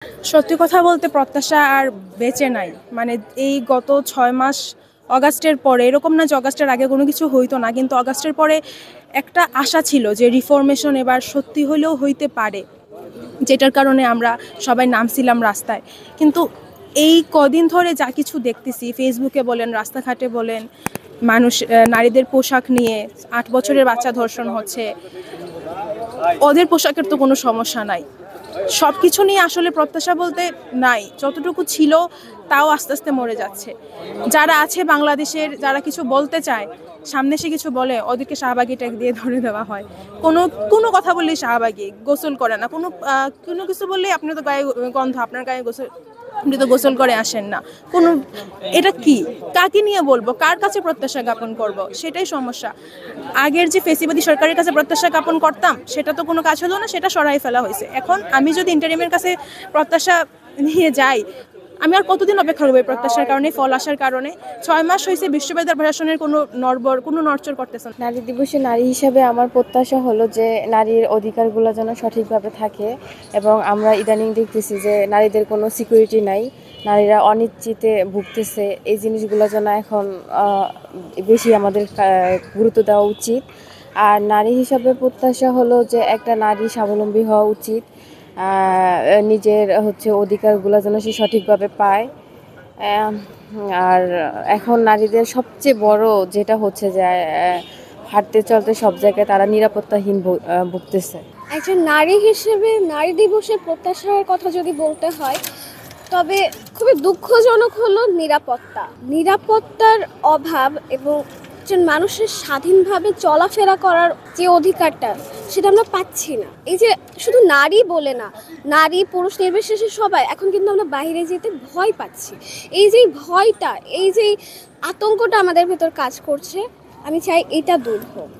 সত্যি কথা বলতে প্রত্যাশা আর বেঁচে নাই। মানে এই গত ৬ মাস অগাস্টের পরে, এরকম না যে অগাস্টের আগে কোনো কিছু হইতো না, কিন্তু অগাস্টের পরে একটা আশা ছিল যে রিফরমেশন এবার সত্যি হলেও হইতে পারে, যেটার কারণে আমরা সবাই নামছিলাম রাস্তায়। কিন্তু এই কদিন ধরে যা কিছু দেখতেছি, ফেসবুকে বলেন, রাস্তাঘাটে বলেন, মানুষ নারীদের পোশাক নিয়ে ৮ বছরের বাচ্চা ধর্ষণ হচ্ছে। ওদের পোশাকের তো কোনো সমস্যা নাই, সব কিছু নিয়ে আসলে প্রত্যাশা বলতে নাই। যতটুকু ছিল তাও আস্তে আস্তে মরে যাচ্ছে। যারা আছে বাংলাদেশের, যারা কিছু বলতে চায়, সামনে এসে কিছু বলে, ওদেরকে শাহবাগী ট্যাগ দিয়ে ধরে দেওয়া হয়। কোনো কোনো কথা বললেই শাহবাগী, গোসল করে না, কোনো কিছু বললেই আপনি তো গায়ে গন্ধ, আপনার গায়ে গোসল, আপনি তো গোসল করে আসেন না। কোনো এটা কি, কাকে নিয়ে বলবো, কার কাছে প্রত্যাশা জ্ঞাপন করব, সেটাই সমস্যা। আগের যে ফেসিবাদী সরকারের কাছে প্রত্যাশা জ্ঞাপন করতাম, সেটা তো কোনো কাজ হলো না, সেটা সরাই ফেলা হয়েছে। এখন আমি যদি ইন্টারিমের কাছে প্রত্যাশা নিয়ে যাই, আমি আর কতদিন অপেক্ষা করবো এই প্রত্যাশার কারণে, ফল আসার কারণে? ৬ মাস হয়েছে বিশ্ববিদ্যালয় প্রশাসনের কোনো নড়চড় করতেছে না। নারী দিবসে নারী হিসেবে আমার প্রত্যাশা হলো যে নারীর অধিকারগুলো যেন সঠিকভাবে থাকে, এবং আমরা ইদানিং দেখতেছি যে নারীদের কোনো সিকিউরিটি নাই, নারীরা অনিশ্চিতে ভুগতেছে। এই জিনিসগুলো যেন এখন বেশি আমাদের গুরুত্ব দেওয়া উচিত। আর নারী হিসাবে প্রত্যাশা হলো যে একটা নারী স্বাবলম্বী হওয়া উচিত, নিজের অধিকারগুলো যেন সে সঠিকভাবে পায়। আর এখন নারীদের সবচেয়ে বড় যেটা হচ্ছে যে হাঁটতে চলতে সব জায়গায় তারা নিরাপত্তাহীন ভুগতেছে। একজন নারী হিসেবে নারী দিবসের প্রত্যাশার কথা যদি বলতে হয়, তবে খুবই দুঃখজনক হলো নিরাপত্তার অভাব, এবং একজন মানুষের স্বাধীনভাবে চলাফেরা করার যে অধিকারটা, সেটা আমরা পাচ্ছি না। এই যে শুধু নারী বলে না, নারী পুরুষ নির্বিশেষে সবাই এখন কিন্তু আমরা বাইরে যেতে ভয় পাচ্ছি। এই যে ভয়টা, এই যে আতঙ্কটা আমাদের ভেতর কাজ করছে, আমি চাই এটা দূর হোক।